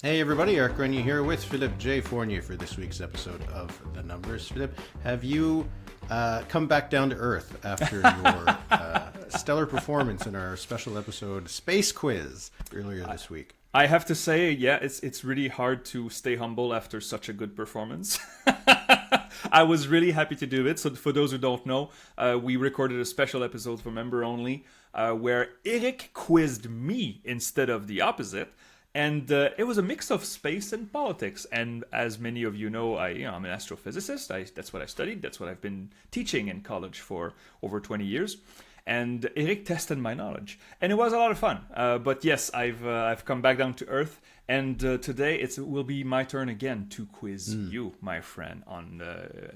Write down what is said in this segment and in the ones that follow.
Hey everybody, Eric Grenier here with Philippe J. Fournier for this week's episode of The Numbers. Philippe, have you come back down to Earth after your stellar performance in our special episode Space Quiz earlier this week? I have to say, yeah, it's really hard to stay humble after such a good performance. I was really happy to do it. So for those who don't know, we recorded a special episode for member only where Eric quizzed me instead of the opposite. And it was a mix of space and politics. And as many of you know, I'm an astrophysicist. That's what I studied. That's what I've been teaching in college for over 20 years. And Eric tested my knowledge, and it was a lot of fun. But yes, I've come back down to earth, and today it will be my turn again to quiz you, my friend, on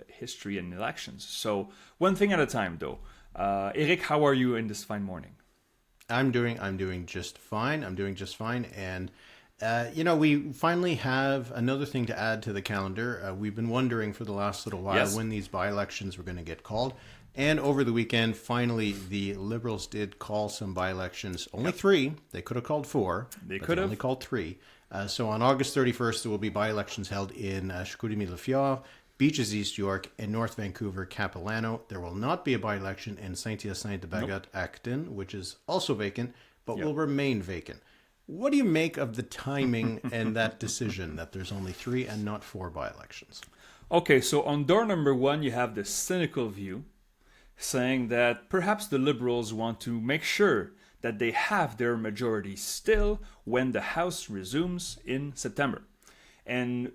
history and elections. So one thing at a time, though. Eric, how are you in this fine morning? I'm doing just fine. I'm doing just fine, and we finally have another thing to add to the calendar. We've been wondering for the last little while when these by-elections were going to get called. And over the weekend, finally, the Liberals did call some by-elections. Only three. They could have called four. They only called three. So on August 31st, there will be by-elections held in Chicoutimi, Fjord, Beaches, East York, and North Vancouver, Capilano. There will not be a by-election in Saint-Hyacinthe-Bagot, Acton, which is also vacant, but will remain vacant. What do you make of the timing and that decision that there's only three and not four by-elections? Okay, so on door number one, you have the cynical view, saying that perhaps the Liberals want to make sure that they have their majority still when the House resumes in September. And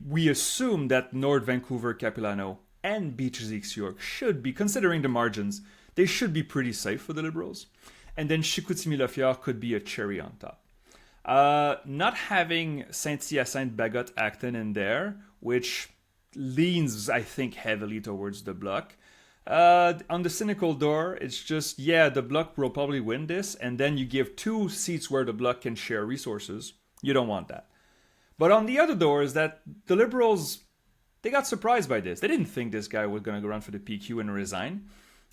we assume that North Vancouver, Capilano, and Beaches East York should be, considering the margins, they should be pretty safe for the Liberals. And then Chicoutimi Fjord could be a cherry on top. Not having Saint-Hyacinthe-Bagot Acton in there, which leans, I think, heavily towards the Bloc. On the cynical door, it's just, the Bloc will probably win this, and then you give two seats where the Bloc can share resources. You don't want that. But on the other door is that the Liberals, they got surprised by this. They didn't think this guy was going to go run for the PQ and resign.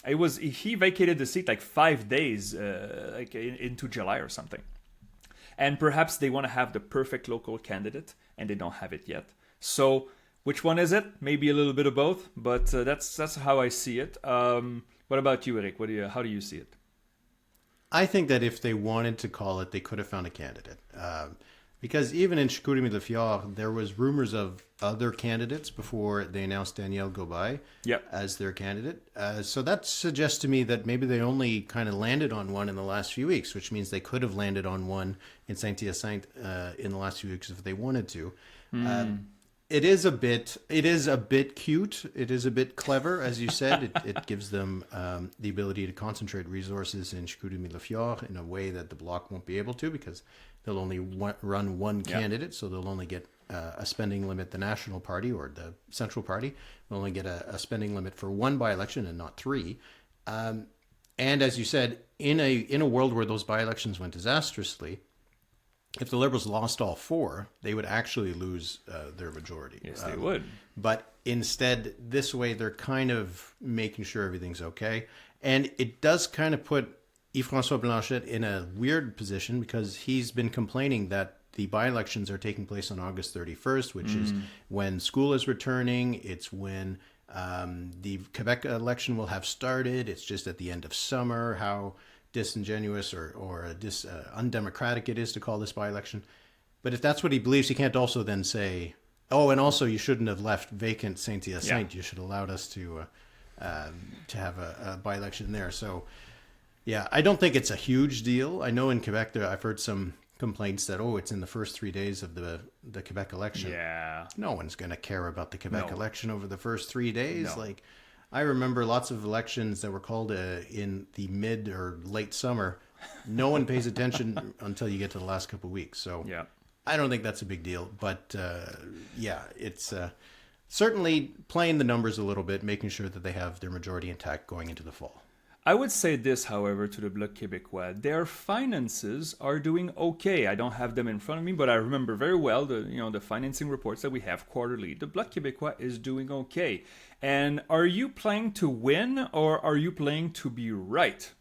He vacated the seat like 5 days, into July or something. And perhaps they want to have the perfect local candidate, and they don't have it yet. So which one is it? Maybe a little bit of both, but that's how I see it. What about you, Eric? How do you see it? I think that if they wanted to call it, they could have found a candidate. Because even in Chicoutimi Fjord, there was rumors of other candidates before they announced Danielle Gobay as their candidate. So that suggests to me that maybe they only kind of landed on one in the last few weeks, which means they could have landed on one in Saint-Hyacinthe in the last few weeks if they wanted to. It is a bit cute. It is a bit clever, as you said. It gives them the ability to concentrate resources in Chicoutimi Fjord in a way that the Bloc won't be able to, because they'll only run one candidate, so they'll only get a spending limit. The National Party or the Central Party will only get a spending limit for one by-election and not three. And as you said, in a world where those by-elections went disastrously, if the Liberals lost all four, they would actually lose their majority. Yes, they would. But instead, this way, they're kind of making sure everything's okay. And it does kind of put Yves-François Blanchet in a weird position, because he's been complaining that the by-elections are taking place on August 31st, which is when school is returning. It's when the Quebec election will have started. It's just at the end of summer. How disingenuous or undemocratic it is to call this by-election. But if that's what he believes, he can't also then say, oh, and also you shouldn't have left vacant Saint-Hyacinthe. You should have allowed us to have a by-election there. So, I don't think it's a huge deal. I know in Quebec, I've heard some complaints that, it's in the first 3 days of the Quebec election. Yeah. No one's going to care about the Quebec election over the first 3 days. No. I remember lots of elections that were called in the mid or late summer. No one pays attention until you get to the last couple of weeks. So I don't think that's a big deal. But it's certainly playing the numbers a little bit, making sure that they have their majority intact going into the fall. I would say this, however, to the Bloc Québécois. Their finances are doing okay. I don't have them in front of me, but I remember very well the financing reports that we have quarterly. The Bloc Québécois is doing okay. And are you playing to win, or are you playing to be right?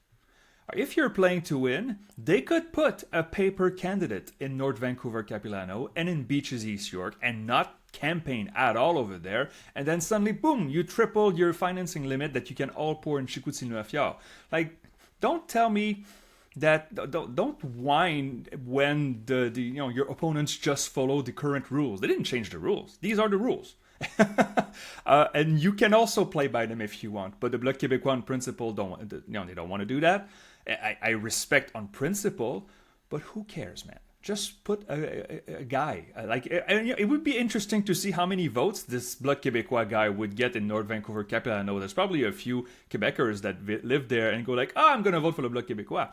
If you're playing to win, they could put a paper candidate in North Vancouver, Capilano, and in Beaches, East York, and not campaign at all over there, and then suddenly, boom, you triple your financing limit that you can all pour in Chicoutimi Fjord. Like, don't tell me that don't whine when the your opponents just follow the current rules. They didn't change the rules. These are the rules. And you can also play by them if you want, but the Bloc Québécois on principle they don't want to do that. I respect on principle, but who cares, man? Just put a guy. It would be interesting to see how many votes this Bloc Québécois guy would get in North Vancouver, Capilano. There's probably a few Quebecers that live there and go like, I'm going to vote for the Bloc Québécois.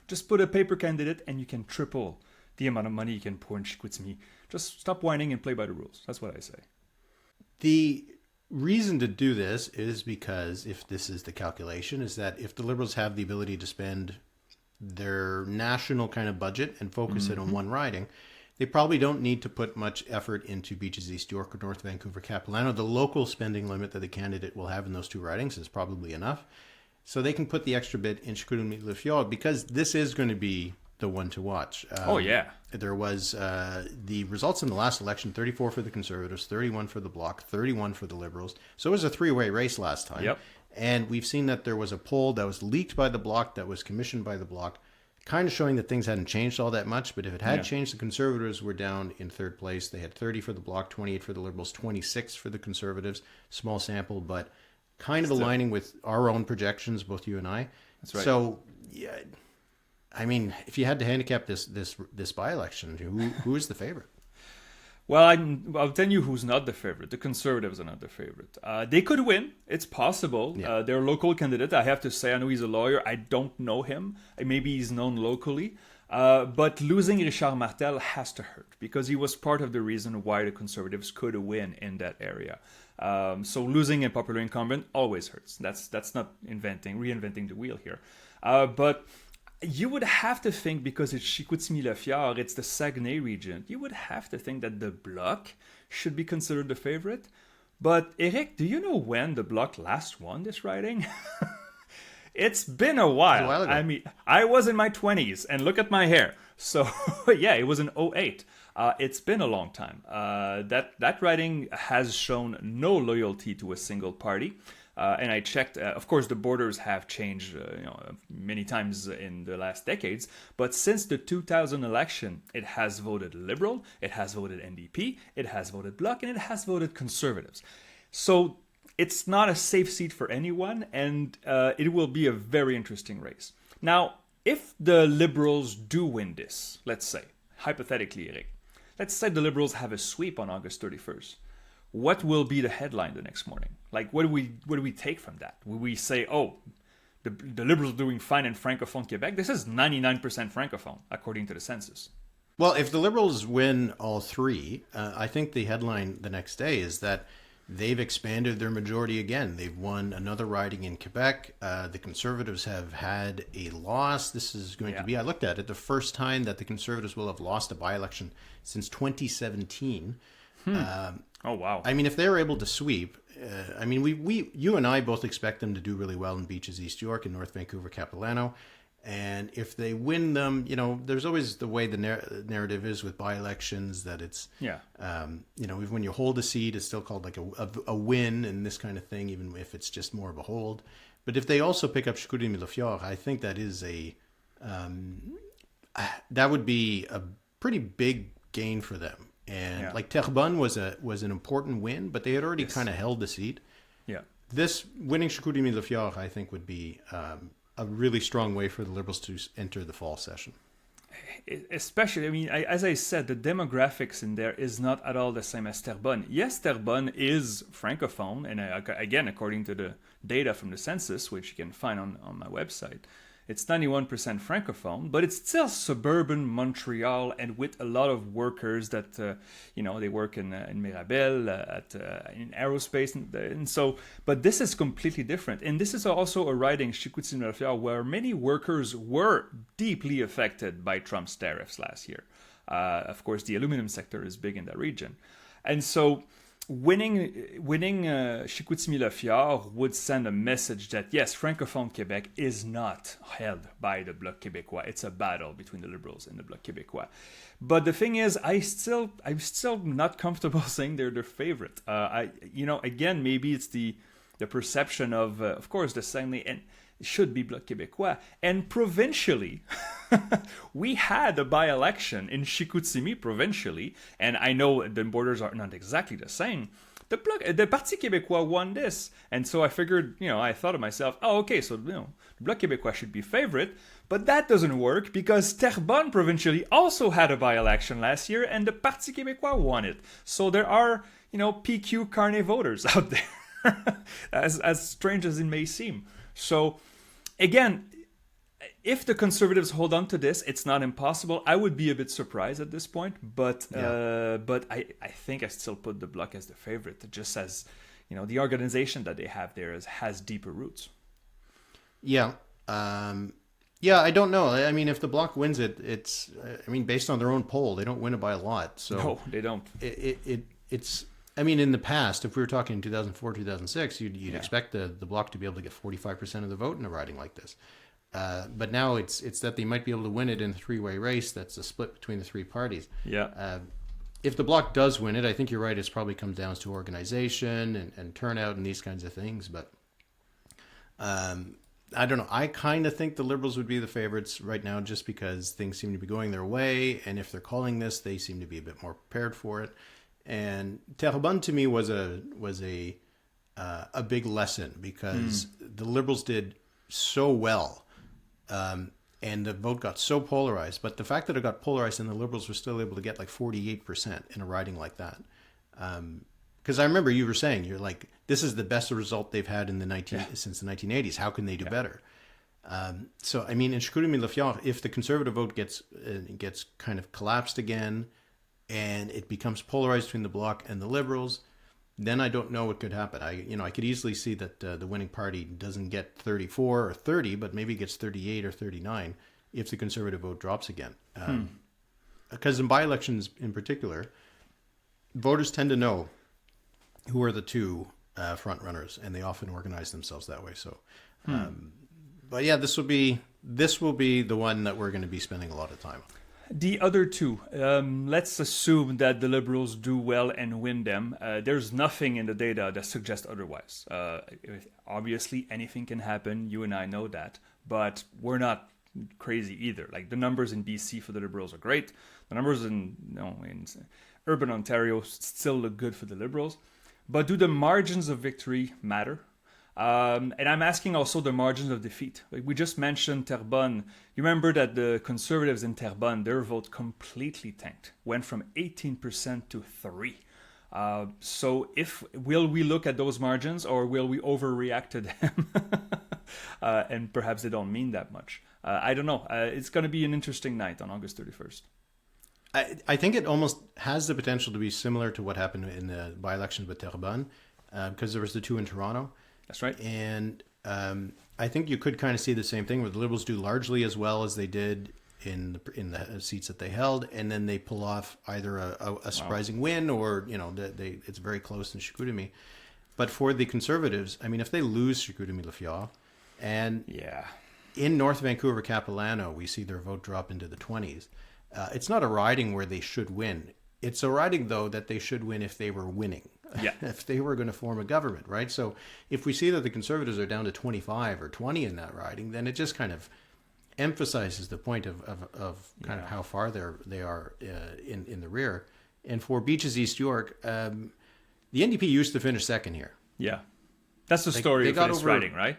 Just put a paper candidate and you can triple the amount of money you can pour in Chicoutimi. Just stop whining and play by the rules. That's what I say. The reason to do this is because if this is the calculation, is that if the Liberals have the ability to spend their national kind of budget and focus it on one riding, they probably don't need to put much effort into Beaches, East York, or North Vancouver, Capilano. The local spending limit that the candidate will have in those two ridings is probably enough. So they can put the extra bit in Chicoutimi Fjord because this is going to be the one to watch. There was the results in the last election, 34 for the Conservatives, 31 for the Bloc, 31 for the Liberals. So it was a three-way race last time. Yep. And we've seen that there was a poll that was leaked by the Bloc, that was commissioned by the Bloc, kind of showing that things hadn't changed all that much. But if it had changed, the Conservatives were down in third place. They had 30 for the Bloc, 28 for the Liberals, 26 for the Conservatives. Small sample, but kind of aligning with our own projections, both you and I. That's right. So, yeah, I mean, if you had to handicap this by-election, who is the favorite? Well, I'll tell you who's not the favorite. The Conservatives are not the favorite. They could win. It's possible. Yeah. They're a local candidate. I have to say, I know he's a lawyer. I don't know him. Maybe he's known locally. But losing Richard Martel has to hurt because he was part of the reason why the Conservatives could win in that area. So losing a popular incumbent always hurts. That's not reinventing the wheel here. But you would have to think, because it's Chicoutimi-Le-Fjord, it's the Saguenay region, you would have to think that the Bloc should be considered the favorite. But Eric, do you know when the Bloc last won this riding? It's been a while. It was a while ago. I mean, I was in my 20s, and look at my hair. So, yeah, it was in 2008. It's been a long time. That riding has shown no loyalty to a single party. And I checked, of course, the borders have changed many times in the last decades. But since the 2000 election, it has voted Liberal, it has voted NDP, it has voted Bloc, and it has voted Conservatives. So it's not a safe seat for anyone, and it will be a very interesting race. Now, if the Liberals do win this, let's say, hypothetically, Eric, let's say the Liberals have a sweep on August 31st. What will be the headline the next morning? Like, what do we take from that? Will we say, oh, the Liberals are doing fine in Francophone Quebec? This is 99% Francophone, according to the census. Well, if the Liberals win all three, I think the headline the next day is that they've expanded their majority again. They've won another riding in Quebec. The Conservatives have had a loss. This is going to be, I looked at it, the first time that the Conservatives will have lost a by-election since 2017. Oh, wow. I mean, if they're able to sweep, I mean, you and I both expect them to do really well in Beaches, East York, and North Vancouver, Capilano. And if they win them, there's always the way the narrative is with by-elections that it's, when you hold a seat, it's still called like a win and this kind of thing, even if it's just more of a hold. But if they also pick up Chicoutimi-Le-Fjord, I think that is that would be a pretty big gain for them. And like Terrebonne was an important win, but they had already kind of held the seat. Yeah. This winning Chicoutimi-Le-Fjord, I think, would be a really strong way for the Liberals to enter the fall session. Especially, I mean, as I said, the demographics in there is not at all the same as Terrebonne. Yes, Terrebonne is Francophone, and again, according to the data from the census, which you can find on my website, it's 91% Francophone, but it's still suburban Montreal, and with a lot of workers that, they work in Mirabel, in aerospace, and so, but this is completely different. And this is also a riding, Chicoutimi-Le-Fjord, where many workers were deeply affected by Trump's tariffs last year. Of course, the aluminum sector is big in that region. And so winning Chicoutimi-Le would send a message that yes, Francophone Quebec is not held by the Bloc Québécois. It's a battle between the Liberals and the Bloc Québécois. But the thing is, I'm still not comfortable saying they're their favorite. Again, maybe it's the perception of course, the Saguenay and should be Bloc Québécois. And provincially, we had a by-election in Chicoutimi provincially, and I know the borders are not exactly the same. The Parti Québécois won this, and so I figured, I thought to myself, oh, okay, so the Bloc Québécois should be favorite, but that doesn't work because Terrebonne provincially also had a by-election last year, and the Parti Québécois won it. So there are, PQ Carney voters out there, as strange as it may seem. So, again, if the Conservatives hold on to this, it's not impossible. I would be a bit surprised at this point, but I think I still put the Bloc as the favorite, just as the organization that they have there has deeper roots. Yeah, I don't know. I mean, if the Bloc wins it, it's based on their own poll, they don't win it by a lot. So no, they don't. It's. I mean, in the past, if we were talking 2004, 2006, you'd expect the Bloc to be able to get 45% of the vote in a riding like this. But now it's that they might be able to win it in a three-way race. That's a split between the three parties. Yeah. If the Bloc does win it, I think you're right. It probably comes down to organization and turnout and these kinds of things. But I don't know. I kind of think the Liberals would be the favorites right now just because things seem to be going their way. And if they're calling this, they seem to be a bit more prepared for it. And Terrebonne to me was a big lesson because the Liberals did so well, and the vote got so polarized. But the fact that it got polarized and the Liberals were still able to get like 48% in a riding like that, because I remember you were saying you're like, this is the best result they've had in since the 1980s. How can they do better? So I mean, in Chicoutimi-Le if the Conservative vote gets kind of collapsed again, and it becomes polarized between the Bloc and the Liberals, then I don't know what could happen. I could easily see that the winning party doesn't get 34 or 30, but maybe gets 38 or 39 if the Conservative vote drops again. Because in by-elections in particular, voters tend to know who are the two front runners, and they often organize themselves that way. So, but yeah, this will be the one that we're going to be spending a lot of time on. The other two, let's assume that the Liberals do well and win them. There's nothing in the data that suggests otherwise. Obviously, anything can happen. You and I know that. But we're not crazy either. Like, the numbers in BC for the Liberals are great. The numbers in urban Ontario still look good for the Liberals. But do the margins of victory matter? And I'm asking also the margins of defeat. Like we just mentioned Terrebonne. You remember that the Conservatives in Terrebonne, their vote completely tanked. Went from 18% to 3%. So will we look at those margins or will we overreact to them? And perhaps they don't mean that much. I don't know. It's going to be an interesting night on August 31st. I think it almost has the potential to be similar to what happened in the by-elections with Terrebonne, because there was the two in Toronto. That's right. And I think you could kind of see the same thing where the Liberals do largely as well as they did in the seats that they held, and then they pull off either a surprising win or it's very close in Chicoutimi. But for the Conservatives, I mean, if they lose Chicoutimi-Le and in North Vancouver, Capilano, we see their vote drop into the 20s. It's not a riding where they should win. It's a riding, though, that they should win if they were winning. Yeah. If they were going to form a government, right? So if we see that the Conservatives are down to 25 or 20 in that riding, then it just kind of emphasizes the point of kind of how far they are in the rear. And for Beaches East York, the NDP used to finish second here. Yeah. That's the story of this riding, right?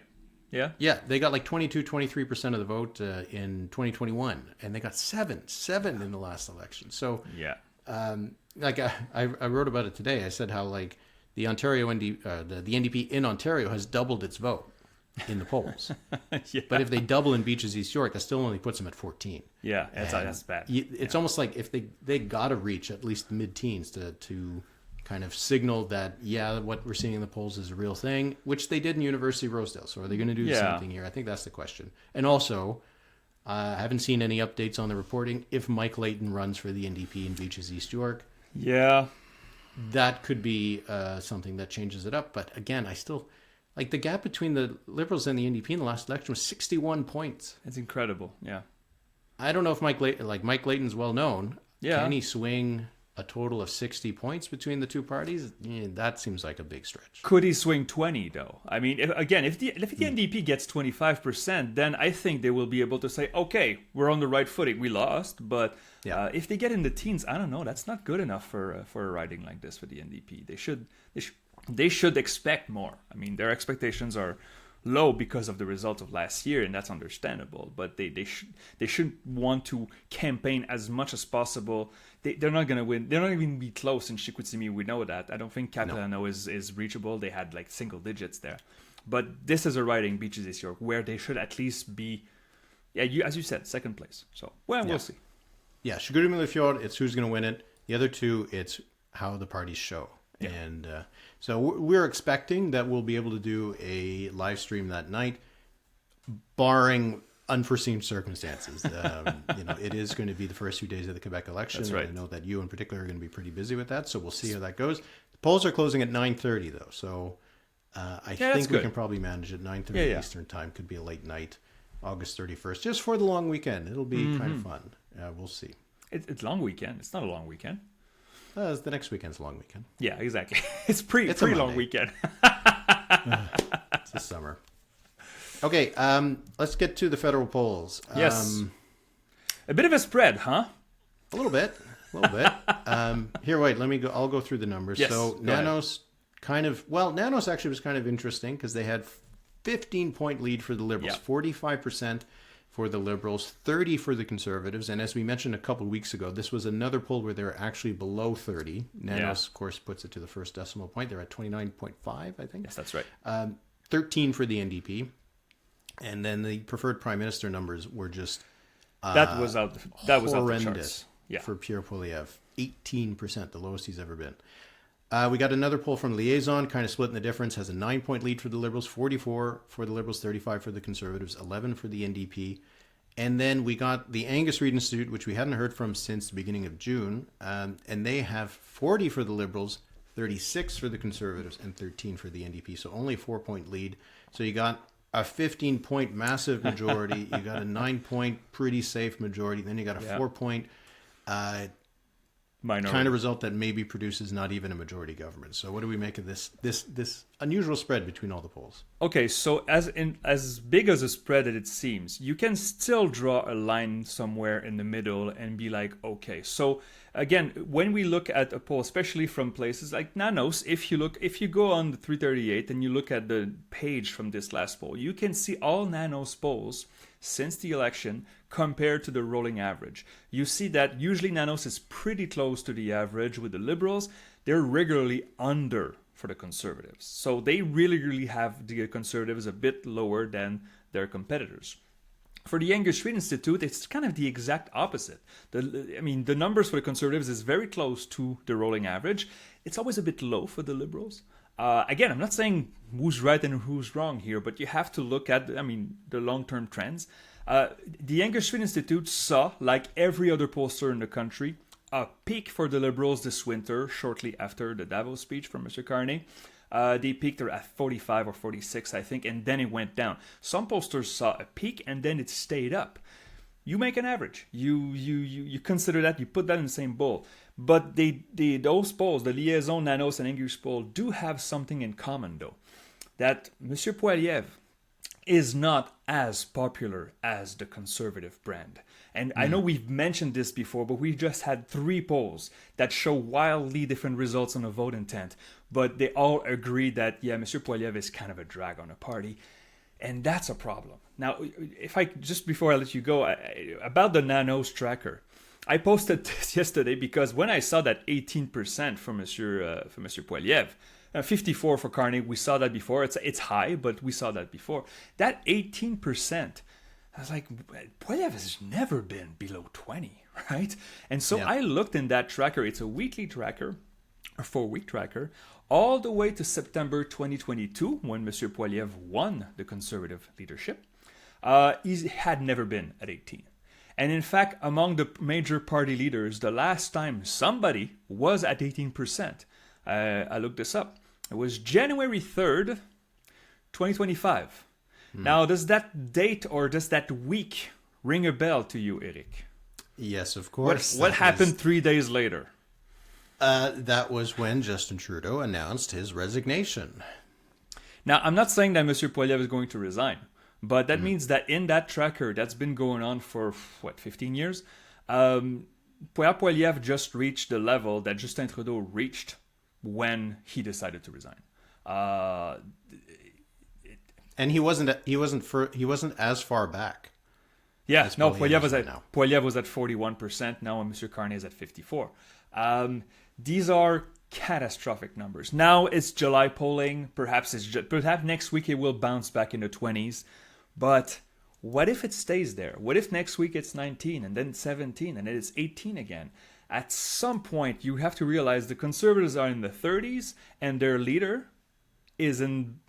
Yeah? Yeah, they got like 23% of the vote in 2021, and they got seven in the last election. So yeah. Like I wrote about it today. I said how like the NDP in Ontario has doubled its vote in the polls. Yeah. But if they double in Beaches East York, that still only puts them at 14. Yeah, that's bad. It's almost like if they got to reach at least mid-teens to kind of signal that, what we're seeing in the polls is a real thing, which they did in University of Rosedale. So are they going to do the same thing here? I think that's the question. And also, I haven't seen any updates on the reporting if Mike Layton runs for the NDP in Beaches East York. Yeah. that could be something that changes it up. But again, I still like the gap between the Liberals and the NDP in the last election was 61 points. It's incredible. Yeah. I don't know if Mike Layton's well known. Yeah. Can he swing a total of 60 points between the two parties? Yeah, that seems like a big stretch. Could he swing 20 though? I mean, if the NDP gets 25%, then I think they will be able to say, okay, we're on the right footing. We lost, but if they get in the teens, I don't know. That's not good enough for a riding like this for the NDP. They should expect more. I mean, their expectations are low because of the results of last year, and that's understandable. But they should want to campaign as much as possible. They're not going to win. They're not even be close in Chicoutimi. We know that. I don't think Capilano is reachable. They had like single digits there. But this is a riding, Beaches East York, where they should at least be, as you said, second place. So, we'll see. Yeah, Chicoutimi Fjord, it's who's going to win it. The other two, it's how the parties show. Yeah. And so we're expecting that we'll be able to do a live stream that night, barring unforeseen circumstances. It is going to be the first few days of the Quebec election. That's right. And I know that you in particular are going to be pretty busy with that, so we'll see how that goes. The polls are closing at 9:30 though, so I think we can probably manage it. 9:30 Eastern time could be a late night, August 31st, just for the long weekend. It'll be kind of fun. We'll see. It's long weekend. It's not a long weekend. The next weekend's a long weekend. Yeah, exactly. It's pretty long weekend. It's the summer. Okay, let's get to the federal polls. Yes. A bit of a spread, huh? A little bit. Here, wait, let me go. I'll go through the numbers. Yes, so Nanos Nanos actually was kind of interesting because they had 15-point lead for the Liberals, 45% for the Liberals, 30 for the Conservatives. And as we mentioned a couple of weeks ago, this was another poll where they're actually below 30. Nanos, of course, puts it to the first decimal point. They're at 29.5, I think. Yes, that's right. 13 for the NDP. And then the preferred prime minister numbers were just that was out the charts. Yeah. For Pierre Poilievre. 18%, the lowest he's ever been. We got another poll from Liaison, kind of splitting the difference, has a 9-point lead for the Liberals, 44 for the Liberals, 35 for the Conservatives, 11 for the NDP. And then we got the Angus Reid Institute, which we hadn't heard from since the beginning of June, and they have 40 for the Liberals, 36 for the Conservatives, and 13 for the NDP. So only a 4-point lead. So you got a 15-point massive majority, you got a 9-point pretty safe majority, then you got a 4-point minority kind of result that maybe produces not even a majority government. So what do we make of this unusual spread between all the polls? Okay, so as big as a spread as it seems, you can still draw a line somewhere in the middle and be like, okay. So again, when we look at a poll, especially from places like Nanos, if you go on the 338 and you look at the page from this last poll, you can see all Nanos polls since the election compared to the rolling average. You see that usually Nanos is pretty close to the average with the Liberals. They're regularly under for the Conservatives. So they really have the Conservatives a bit lower than their competitors. For the Angus Reid Institute, it's kind of the exact opposite. The numbers for the Conservatives is very close to the rolling average. It's always a bit low for the Liberals. Again, I'm not saying who's right and who's wrong here, but you have to look at, the long-term trends. The Angus Reid Institute saw, like every other pollster in the country, a peak for the Liberals this winter, shortly after the Davos speech from Mr. Carney. They peaked at 45 or 46, I think, and then it went down. Some pollsters saw a peak, and then it stayed up. You make an average. You consider that, you put that in the same bowl. But those polls, the Liaison, Nanos, and Angus poll, do have something in common, though. That M. Poilievre is not as popular as the Conservative brand. And I know we've mentioned this before, but we just had 3 polls that show wildly different results on the vote intent. But they all agree that, M. Poilievre is kind of a drag on the party. And that's a problem. Now, just before I let you go, about the Nanos tracker, I posted this yesterday because when I saw that 18% for Monsieur Poilievre, 54 for Carney, we saw that before. It's high, but we saw that before. That 18%, I was like, Poilievre has never been below 20, right? And so I looked in that tracker. It's a weekly tracker, a 4-week tracker, all the way to September 2022, when Monsieur Poilievre won the Conservative leadership. He had never been at 18. And in fact, among the major party leaders, the last time somebody was at 18% I looked this up. It was January 3rd, 2025. Now, does that date or does that week ring a bell to you, Eric? Yes, of course. What happened 3 days later? That was when Justin Trudeau announced his resignation. Now, I'm not saying that Monsieur Poilievre is going to resign, but that means that in that tracker that's been going on for, 15 years, Pierre Poilievre just reached the level that Justin Trudeau reached when he decided to resign. And he wasn't as far back. Yeah, no, Poilievre was now. at 41%. Now Monsieur Carney is at 54%. These are catastrophic numbers. Now it's July polling. Perhaps next week it will bounce back into 20s. But what if it stays there? What if next week it's 19 and then 17 and then it's 18 again? At some point, you have to realize the Conservatives are in the 30s and their leader is in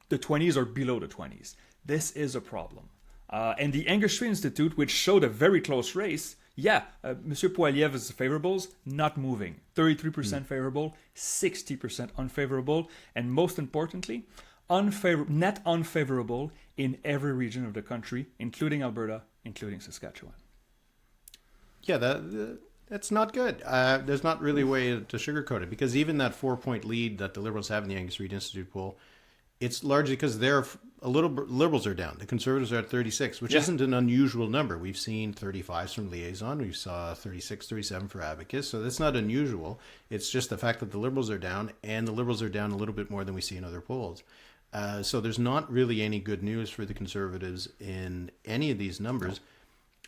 the 20s or below the 20s. This is a problem. And the Angus Street Institute, which showed a very close race, Monsieur Poilievre's favorables not moving. 33% favorable, 60% unfavorable, and most importantly, net unfavorable in every region of the country, including Alberta, including Saskatchewan. Yeah, that's not good. There's not really a way to sugarcoat it, because even that 4-point lead that the Liberals have in the Angus Reid Institute poll, it's largely because Liberals are down. The Conservatives are at 36, which isn't an unusual number. We've seen 35s from Liaison. We saw 36, 37 for Abacus. So that's not unusual. It's just the fact that the Liberals are down, and the Liberals are down a little bit more than we see in other polls. So there's not really any good news for the Conservatives in any of these numbers.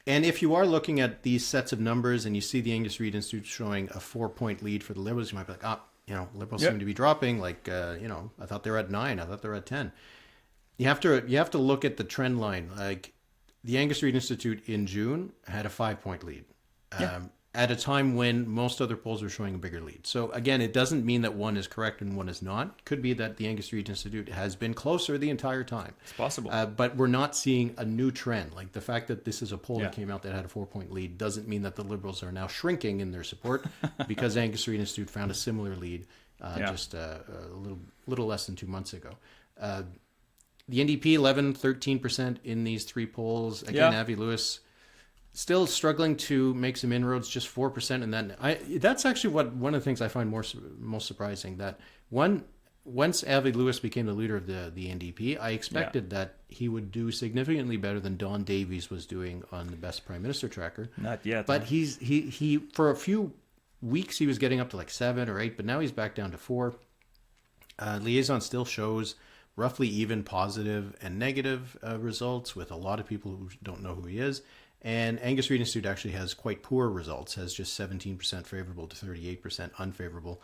And if you are looking at these sets of numbers and you see the Angus Reid Institute showing a 4-point lead for the Liberals, you might be like, Liberals seem to be dropping. I thought they were at 9. I thought they were at 10. You have to look at the trend line. Like the Angus Reid Institute in June had a 5-point lead at a time when most other polls were showing a bigger lead. So again, it doesn't mean that one is correct and one is not. It could be that the Angus Reid Institute has been closer the entire time. It's possible. But we're not seeing a new trend. Like the fact that this is a poll that came out that had a 4-point lead doesn't mean that the Liberals are now shrinking in their support because Angus Reid Institute found a similar lead just a little less than 2 months ago. The NDP 11-13% in these three polls. Again, Avi Lewis still struggling to make some inroads, just 4%. And then that's actually one of the things I find most surprising, that once Avi Lewis became the leader of the NDP, I expected that he would do significantly better than Don Davies was doing on the Best Prime Minister tracker. Not yet. But he for a few weeks he was getting up to like 7 or 8, but now he's back down to 4. Liaison still shows roughly even positive and negative results, with a lot of people who don't know who he is. And Angus Reid Institute actually has quite poor results, has just 17% favorable to 38% unfavorable,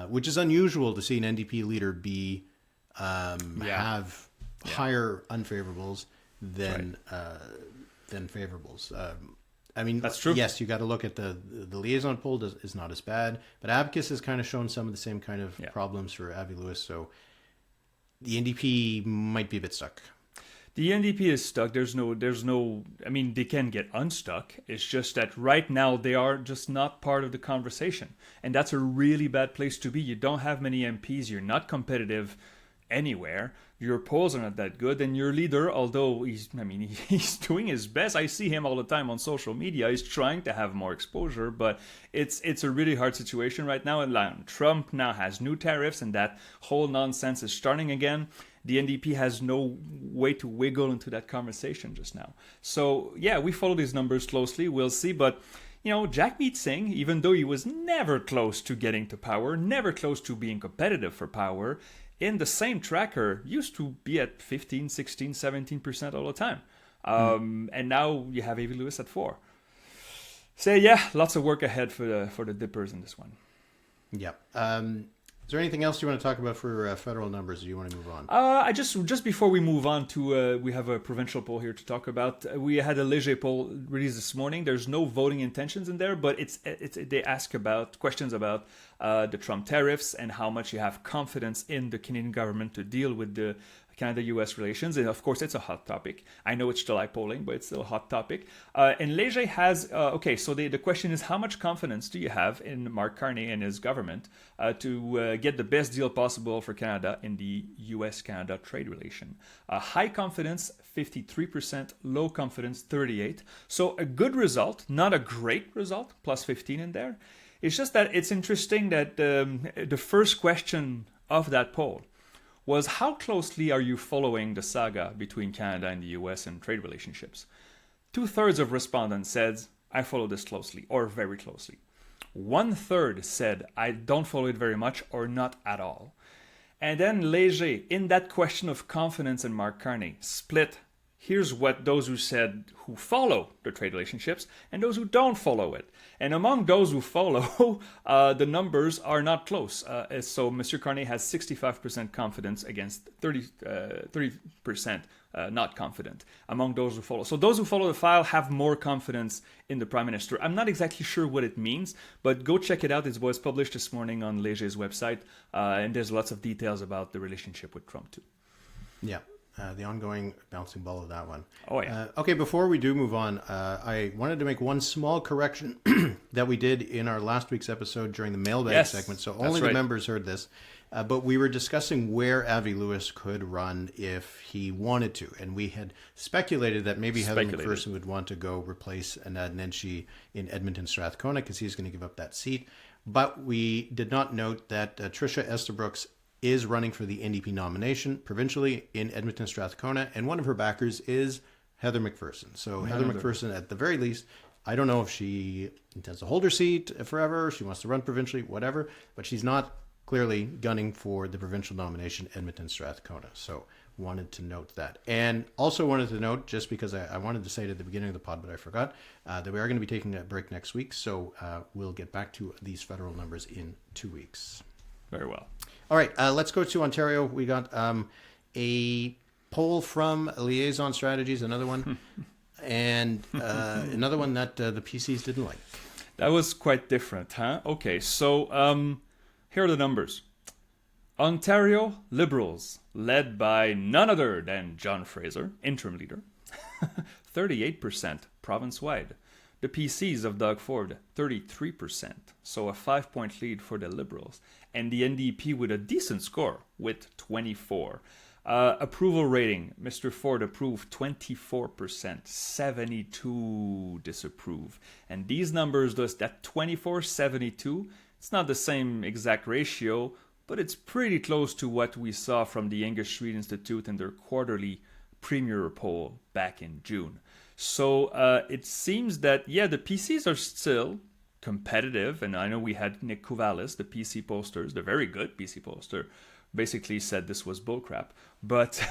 which is unusual to see an NDP leader be have higher unfavorables than favorables. I mean, that's true. Yes, you got to look at the Liaison poll is not as bad, but Abacus has kind of shown some of the same kind of problems for Avi Lewis. So the NDP might be a bit stuck. The NDP is stuck. There's no. I mean, they can get unstuck. It's just that right now they are just not part of the conversation, and that's a really bad place to be. You don't have many MPs. You're not competitive anywhere. Your polls are not that good, and your leader, although he's doing his best. I see him all the time on social media. He's trying to have more exposure, but it's a really hard situation right now. And Trump now has new tariffs, and that whole nonsense is starting again. The NDP has no way to wiggle into that conversation just now. So yeah, we follow these numbers closely. We'll see, but Jagmeet Singh, even though he was never close to getting to power, never close to being competitive for power, in the same tracker used to be at 15, 16, 17% all the time. And now you have Avi Lewis at 4. So yeah, lots of work ahead for the dippers in this one. Yeah. Is there anything else you want to talk about for federal numbers, or do you want to move on? I just before we move on to we have a provincial poll here to talk about. We had a Léger poll released this morning. There's no voting intentions in there, but they ask about questions about the Trump tariffs and how much you have confidence in the Canadian government to deal with the Canada-US relations, and of course it's a hot topic. I know it's July polling, but it's still a hot topic. And Léger has, so the question is, how much confidence do you have in Mark Carney and his government to get the best deal possible for Canada in the US-Canada trade relation? High confidence, 53%, low confidence, 38%. So a good result, not a great result, plus 15 in there. It's just that it's interesting that the first question of that poll was, how closely are you following the saga between Canada and the US and trade relationships? 2/3 of respondents said, I follow this closely or very closely. 1/3 said, I don't follow it very much or not at all. And then Léger, in that question of confidence in Mark Carney, split. Here's what those who said who follow the trade relationships and those who don't follow it. And among those who follow, the numbers are not close. So Mr. Carney has 65% confidence against 30% not confident among those who follow. So those who follow the file have more confidence in the Prime Minister. I'm not exactly sure what it means, but go check it out. It was published this morning on Léger's website, and there's lots of details about the relationship with Trump too. Yeah. The ongoing bouncing ball of that one. Oh, yeah. Okay, before we do move on, I wanted to make one small correction that we did in our last week's episode during the mailbag segment. So only the members heard this. But we were discussing where Avi Lewis could run if he wanted to. And we had speculated that maybe Heather McPherson would want to go replace Anad Nenshi in Edmonton Strathcona because he's going to give up that seat. But we did not note that Tricia Estabrooks is running for the NDP nomination provincially in Edmonton Strathcona, and one of her backers is Heather McPherson. So Heather McPherson, at the very least, I don't know if she intends to hold her seat forever, she wants to run provincially, whatever, but she's not clearly gunning for the provincial nomination Edmonton Strathcona. So wanted to note that. And also wanted to note, just because I wanted to say it at the beginning of the pod, but I forgot, that we are going to be taking a break next week. So we'll get back to these federal numbers in 2 weeks. Very well. All right, let's go to Ontario. We got a poll from Liaison Strategies, another one, and another one that the PCs didn't like. That was quite different, huh? Okay, so here are the numbers. Ontario Liberals, led by none other than John Fraser, interim leader, 38% province-wide. The PCs of Doug Ford, 33%, so a 5-point lead for the Liberals. And the NDP with a decent score, with 24%. Approval rating, Mr. Ford approved 24%, 72% disapprove. And these numbers, that 24-72, it's not the same exact ratio, but it's pretty close to what we saw from the Angus Street Institute in their quarterly Premier poll back in June. So it seems that, the PCs are still competitive. And I know we had Nick Kouvalis, the PC posters, the very good PC poster, basically said this was bullcrap. But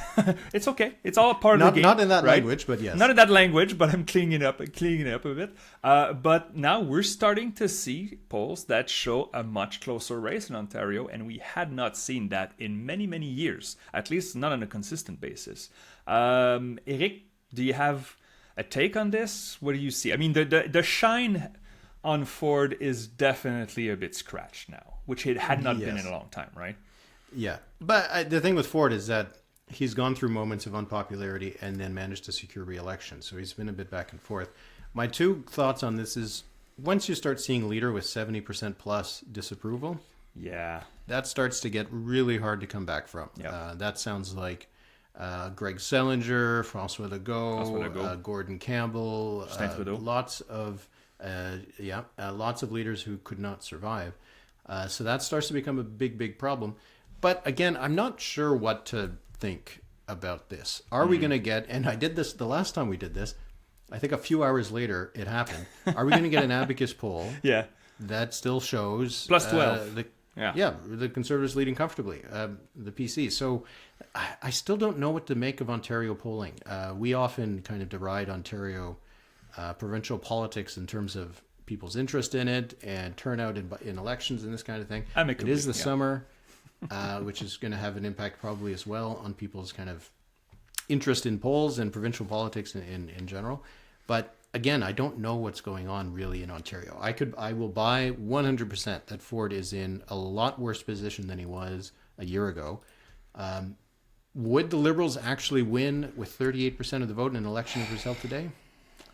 it's okay. It's all part of the game. Not in that language, but yes. Not in that language, but I'm cleaning it up a bit. But now we're starting to see polls that show a much closer race in Ontario, and we had not seen that in many, many years, at least not on a consistent basis. Eric, do you have a take on this? What do you see? I mean, the shine on Ford is definitely a bit scratched now, which it had not been in a long time, right? Yeah. But the thing with Ford is that he's gone through moments of unpopularity and then managed to secure re-election. So he's been a bit back and forth. My two thoughts on this is, once you start seeing leader with 70% plus disapproval, that starts to get really hard to come back from. Yep. That sounds like Greg Selinger, François Legault, Gordon Campbell, lots of leaders who could not survive. So that starts to become a big problem. But again, I'm not sure what to think about this. Are we going to get, and I did this the last time we did this, I think a few hours later it happened. Are we going to get an Abacus poll that still shows plus 12? The Conservatives leading comfortably, the PC. So I still don't know what to make of Ontario polling. We often kind of deride Ontario provincial politics in terms of people's interest in it and turnout in elections and this kind of thing. It is the summer, which is going to have an impact probably as well on people's kind of interest in polls and provincial politics in general. But again, I don't know what's going on really in Ontario. I will buy 100% that Ford is in a lot worse position than he was a year ago. would the Liberals actually win with 38% of the vote in an election as held today?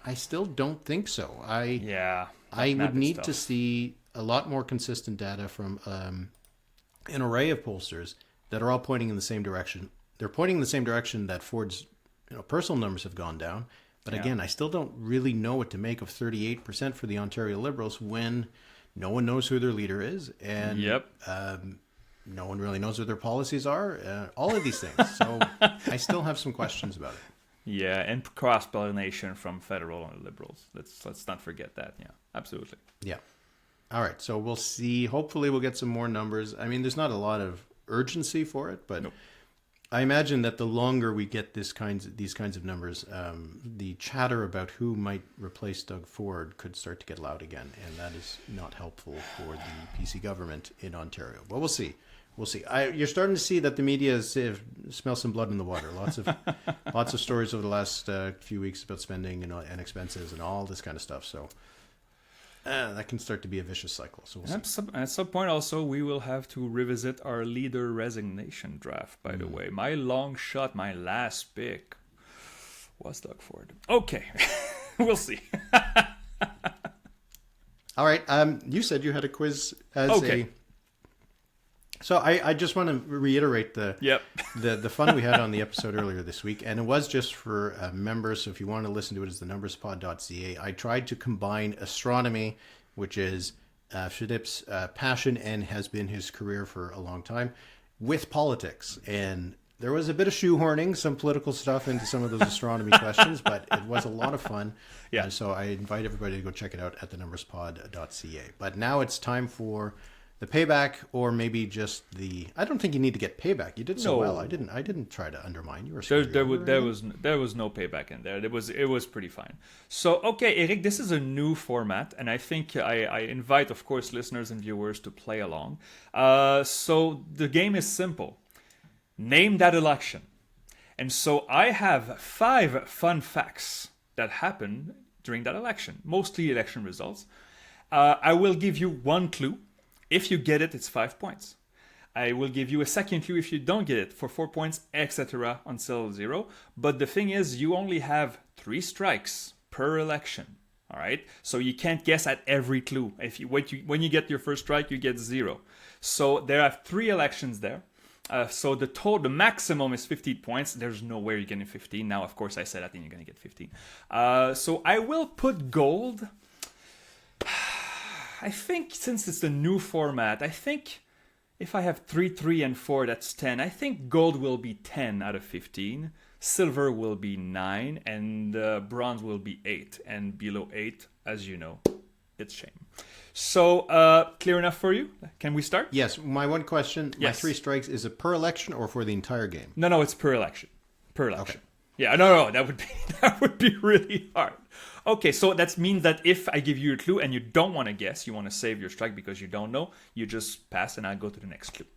I still don't think so. I would need to see a lot more consistent data from an array of pollsters that are all pointing in the same direction. They're pointing in the same direction that Ford's personal numbers have gone down. But again, I still don't really know what to make of 38% for the Ontario Liberals when no one knows who their leader is, and no one really knows what their policies are. All of these things. So I still have some questions about it. Yeah, and cross-pollination from federal and Liberals. Let's not forget that. Yeah, absolutely. Yeah. All right. So we'll see. Hopefully, we'll get some more numbers. I mean, there's not a lot of urgency for it, but. Nope. I imagine that the longer we get these kinds of numbers, the chatter about who might replace Doug Ford could start to get loud again, and that is not helpful for the PC government in Ontario. But we'll see. We'll see. You're starting to see that the media smells some blood in the water. Lots of stories over the last few weeks about spending and expenses and all this kind of stuff. So. That can start to be a vicious cycle. So we'll at some point also, we will have to revisit our leader resignation draft, by the way. My long shot, my last pick was Doug Ford. Okay, we'll see. All right. You said you had a quiz as So I just want to reiterate the fun we had on the episode earlier this week, and it was just for members. So if you want to listen to it, it's thenumberspod.ca. I tried to combine astronomy, which is Philippe's passion and has been his career for a long time, with politics. And there was a bit of shoehorning some political stuff into some of those astronomy questions, but it was a lot of fun. Yeah. And so I invite everybody to go check it out at thenumberspod.ca. But now it's time for the payback, or maybe just I don't think you need to get payback. You did so well. I didn't try to undermine you. There was no payback in there. It was pretty fine. So okay, Eric, this is a new format, and I think I invite, of course, listeners and viewers to play along. So the game is simple. Name that election, and so I have 5 fun facts that happened during that election, mostly election results. I will give you 1 clue. If you get it, it's 5 points. I will give you a second clue if you don't get it for 4 points, etc. until 0. But the thing is, you only have 3 strikes per election. All right, so you can't guess at every clue. When you get your first strike, you get 0. So there are 3 elections there. So the maximum is 15 points. There's no way you're getting 15. Now, of course, I said I think you're going to get 15. So I will put gold. I think since it's a new format, I think if I have 3, 3, and 4, that's 10. I think gold will be 10 out of 15. Silver will be 9, and bronze will be 8. And below 8, as you know, it's shame. So, clear enough for you? Can we start? Yes. My one question, my 3 strikes, is it per election or for the entire game? No, it's per election. Per election. Okay. Yeah, no, that would be really hard. Okay, so that means that if I give you a clue and you don't want to guess, you want to save your strike because you don't know, you just pass and I'll go to the next clue.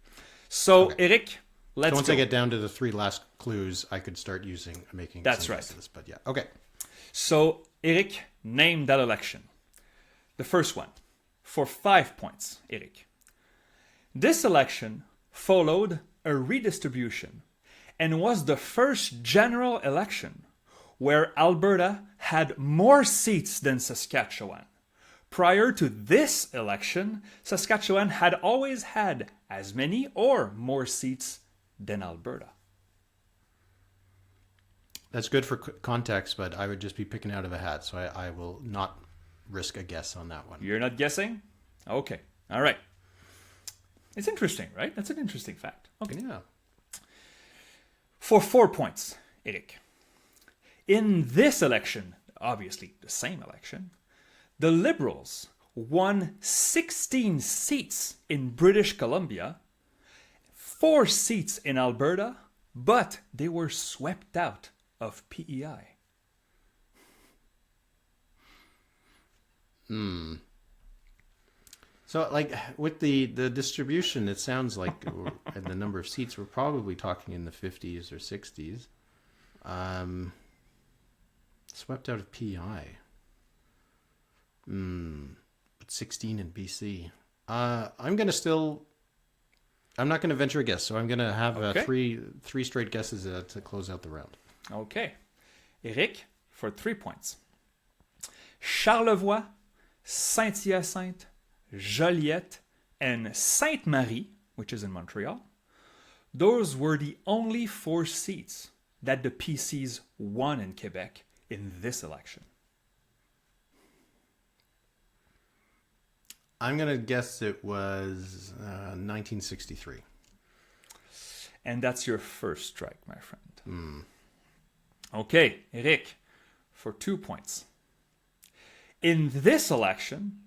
So, okay. Eric, let's go. Once I get down to the 3 last clues, I could start making That's some right. guesses. But yeah, okay. So, Eric, name that election. The first one, for 5 points, Eric. This election followed a redistribution and was the first general election where Alberta had more seats than Saskatchewan. Prior to this election, Saskatchewan had always had as many or more seats than Alberta. That's good for context, but I would just be picking out of a hat, so I will not risk a guess on that one. You're not guessing? Okay. All right. It's interesting, right? That's an interesting fact. Okay. Yeah. For 4 points, Eric. In this election, obviously the same election, the Liberals won 16 seats in British Columbia, 4 seats in Alberta, but they were swept out of PEI. So, like, with the distribution, it sounds like the number of seats, we're probably talking in the 50s or 60s. Swept out of PEI. But 16 in BC. I'm going to still I'm not going to venture a guess, so I'm going to have Okay. three straight guesses to close out the round. Okay. Eric, for 3 points. Charlevoix, Saint-Hyacinthe, Joliette, and Sainte-Marie, which is in Montreal, those were the only 4 seats that the PCs won in Quebec in this election. I'm going to guess it was 1963. And that's your first strike, my friend. Okay, Eric, for 2 points. In this election,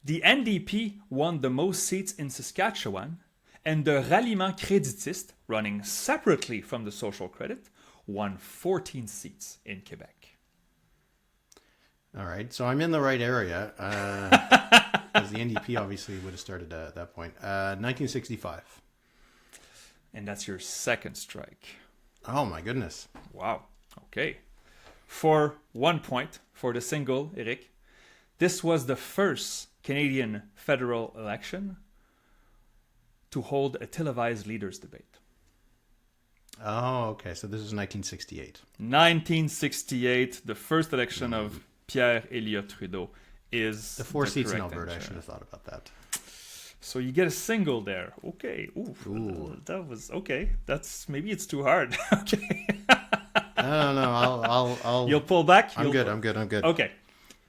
the NDP won the most seats in Saskatchewan, and the Ralliement Créditiste, running separately from the Social Credit, won 14 seats in Quebec. All right, so I'm in the right area. Because the NDP obviously would have started at that point. 1965. And that's your second strike. Oh my goodness. Wow. Okay. For 1 point for the single, Eric, this was the first Canadian federal election to hold a televised leaders debate. Oh, okay. So this is 1968. 1968, the first election of Pierre Elliott Trudeau is The 4 seats in correct Alberta. I answer. should have thought about that. So you get a single there. Okay. Ooh. That was okay. That's maybe it's too hard. Okay. I don't know. I'll You'll pull back. I'm good. I'm good. Okay.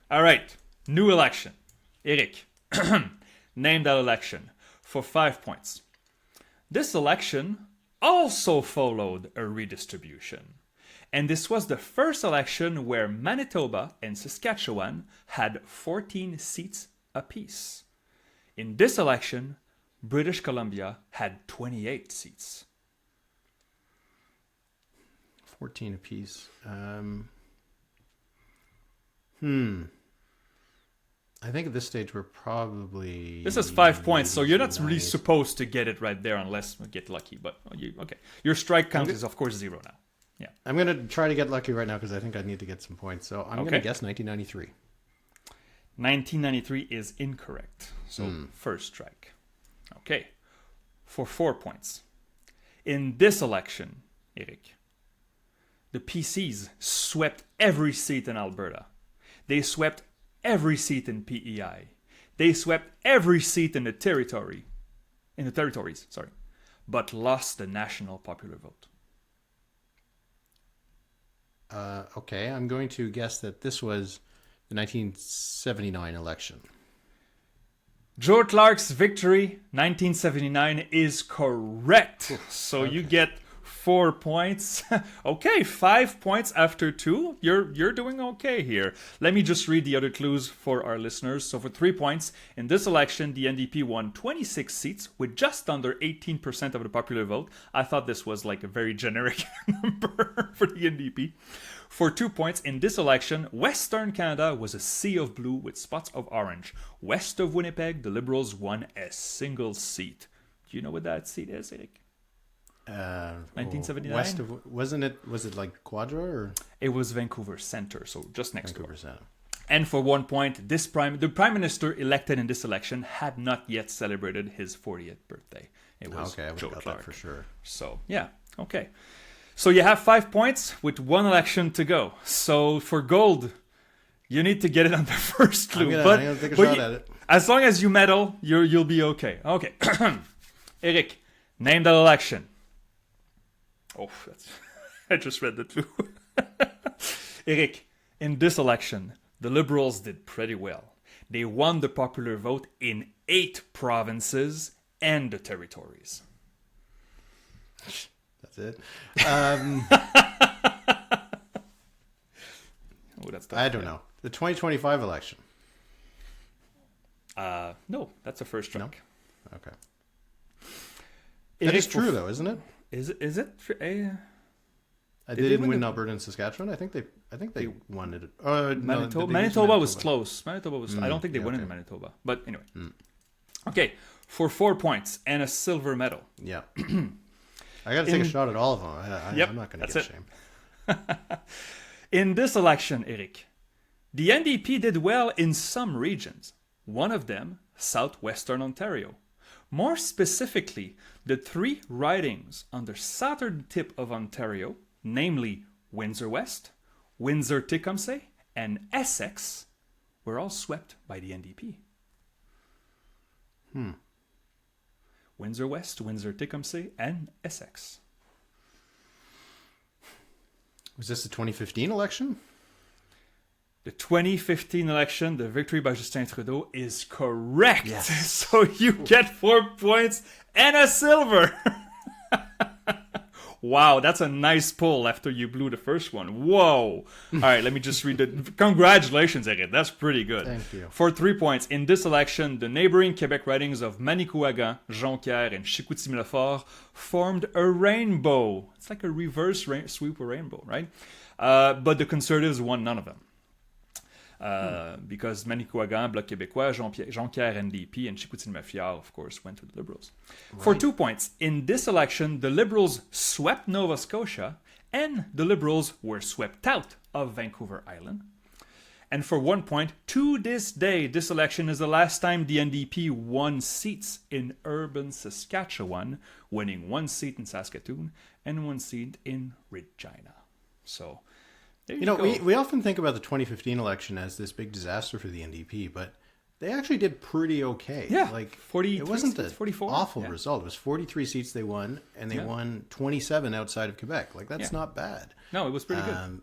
All right. New election. Eric, name that election for 5 points. This election also followed a redistribution. And this was the first election where Manitoba and Saskatchewan had 14 seats apiece. In this election, British Columbia had 28 seats. 14 apiece. I think at this stage we're probably. This is 5 points, so you're not really nice. supposed to get it right there unless you get lucky. But okay, your strike count is of course 0 now. Yeah. I'm going to try to get lucky right now because I think I need to get some points. So I'm going to Okay. guess 1993. 1993 is incorrect. So first strike. Okay. For 4 points. In this election, Eric, the PCs swept every seat in Alberta. They swept every seat in PEI. They swept every seat in the territories, but lost the national popular vote. Okay, I'm going to guess that this was the 1979 election. Joe Clark's victory, 1979, is correct. So you get 4 points. Okay, 5 points after 2. You're doing okay here. Let me just read the other clues for our listeners. So for 3 points, in this election, the NDP won 26 seats with just under 18% of the popular vote. I thought this was like a very generic number for the NDP. For 2 points, in this election, Western Canada was a sea of blue with spots of orange. West of Winnipeg, the Liberals won a single seat. Do you know what that seat is, Eric? 1979? West of, was it like Quadra or It was Vancouver Centre, so just next Vancouver door. Center? And for 1 point, the prime minister elected in this election had not yet celebrated his 40th birthday. It was Okay, I would Joe have got Clark. that for sure. So, yeah, okay. So you have 5 points with 1 election to go. So for gold, you need to get it on the first clue. I'm gonna take a shot at it. As long as you medal, you'll be okay. Okay. Eric, name that election. Oh, I just read the clue. Eric, in this election, the Liberals did pretty well. They won the popular vote in 8 provinces and the territories. That's it. Oh, that's I don't know. The 2025 election. No, that's a first strike. Okay. Eric, That is true, though, isn't it? Is it? They they didn't win win the- Alberta and Saskatchewan. I think they won it. Manitoba, no, Manitoba was close. Manitoba was. I don't think they yeah, won okay. in Manitoba. But anyway. Okay, for 4 points and a silver medal. Yeah. I got to take a shot at all of them. Yep, I'm not going to that's get it. shame. In this election, Eric, the NDP did well in some regions. One of them, southwestern Ontario. More specifically, the three ridings on the southern tip of Ontario, namely Windsor West, Windsor-Tecumseh, and Essex, were all swept by the NDP. Windsor West, Windsor-Tecumseh, and Essex. Was this the 2015 election? The 2015 election, the victory by Justin Trudeau is correct. Yes. So you get 4 points and a silver. Wow, that's a nice pull after you blew the first one. Whoa. All right, let me just read it. Congratulations, Eric. That's pretty good. Thank you. For 3 points, in this election, the neighboring Quebec ridings of Manicouagan, Jonquière, and Chicoutimi-Le-Fort formed a rainbow. It's like a reverse sweep rainbow, right? But the Conservatives won none of them. Because Manicouagan, Bloc Québécois, Jonquière, NDP, and Chicoutimi-Fjord, of course, went to the Liberals. Right. For 2 points, in this election, the Liberals swept Nova Scotia, and the Liberals were swept out of Vancouver Island. And for 1 point, to this day, this election is the last time the NDP won seats in urban Saskatchewan, winning 1 seat in Saskatoon and 1 seat in Regina. So... You know, we often think about the 2015 election as this big disaster for the NDP, but they actually did pretty okay. Yeah, like 40. It wasn't an 44 awful result. It was 43 seats they won, and they won 27 outside of Quebec. Like that's not bad. No, it was pretty good.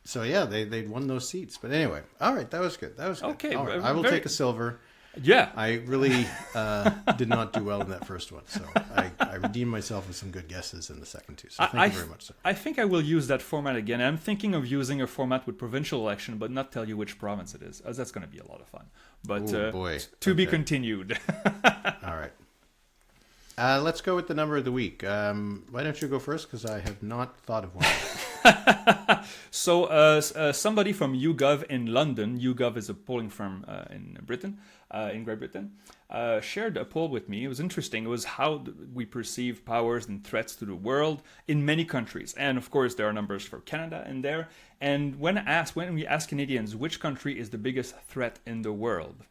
So yeah, they won those seats. But anyway, all right, that was good. That was good. Okay, all right. I will take a silver. Yeah. I really did not do well in that first one, so I redeemed myself with some good guesses in the second two. So thank you very much, sir. I think I will use that format again. I'm thinking of using a format with provincial election, but not tell you which province it is, as that's going to be a lot of fun. But to be continued. All right. Let's go with the number of the week. Why don't you go first? Because I have not thought of one. So somebody from YouGov in London, YouGov is a polling firm in Britain, in Great Britain, shared a poll with me. It was interesting. It was how we perceive powers and threats to the world in many countries. And of course, there are numbers for Canada in there. And when we ask Canadians which country is the biggest threat in the world,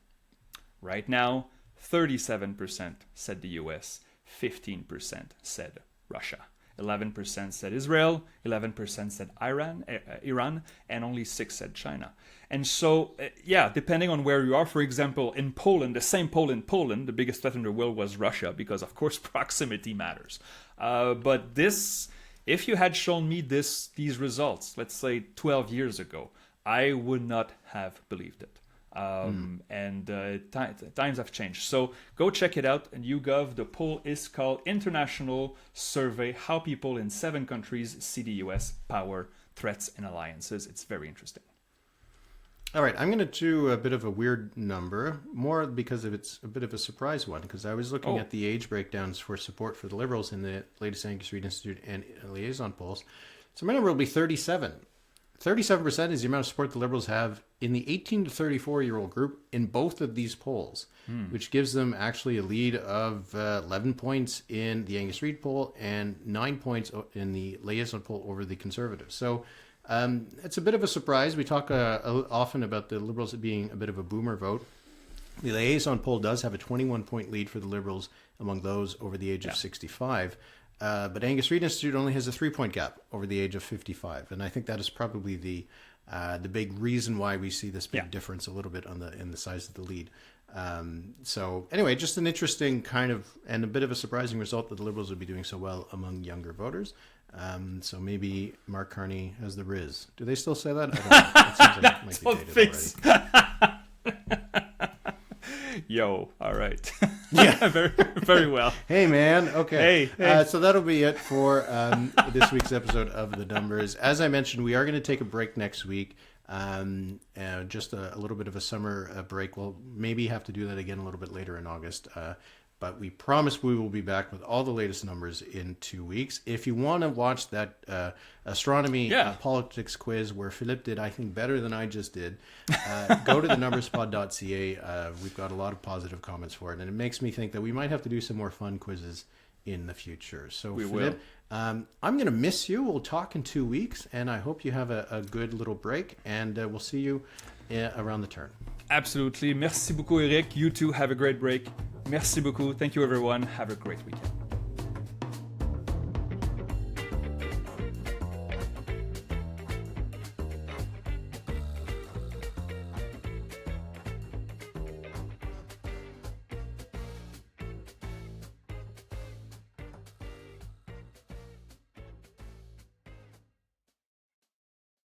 right now, 37% said the US, 15% said Russia. 11% said Israel, 11% said Iran, and only 6% said China. And so, depending on where you are, for example, in Poland, the same poll in Poland, the biggest threat in the world was Russia, because of course proximity matters. But this, if you had shown me these results, let's say 12 years ago, I would not have believed it. And times have changed. So go check it out on YouGov. The poll is called International Survey: How People in 7 Countries See the US, Power, Threats, and Alliances. It's very interesting. All right, I'm going to do a bit of a weird number, more because it's a bit of a surprise one, because I was looking at the age breakdowns for support for the Liberals in the latest Angus Reid Institute and Liaison polls. So my number will be 37. 37% is the amount of support the Liberals have in the 18 to 34-year-old group in both of these polls, which gives them actually a lead of 11 points in the Angus Reid poll and 9 points in the Liaison poll over the Conservatives. So it's a bit of a surprise. We talk often about the Liberals being a bit of a boomer vote. The Liaison poll does have a 21-point lead for the Liberals among those over the age of 65. But Angus Reid Institute only has a 3-point gap over the age of 55, and I think that is probably the big reason why we see this big difference a little bit in the size of the lead. So anyway, just an interesting kind of and a bit of a surprising result that the Liberals would be doing so well among younger voters. So maybe Mark Carney has the Riz. Do they still say that? I don't know. It seems like it might be dated already. Yo, all right. Yeah. very, very well. Hey, man. Okay. Hey. So that'll be it for this week's episode of The Numbers. As I mentioned, we are going to take a break next week. Just a little bit of a summer break. We'll maybe have to do that again a little bit later in August. But we promise we will be back with all the latest numbers in 2 weeks. If you want to watch that astronomy politics quiz where Philippe did, I think, better than I just did, go to thenumberspod.ca. We've got a lot of positive comments for it. And it makes me think that we might have to do some more fun quizzes in the future. So, Philippe, I'm going to miss you. We'll talk in 2 weeks. And I hope you have a good little break. And we'll see you around the turn. Absolutely. Merci beaucoup, Eric. You too. Have a great break. Merci beaucoup. Thank you, everyone. Have a great weekend.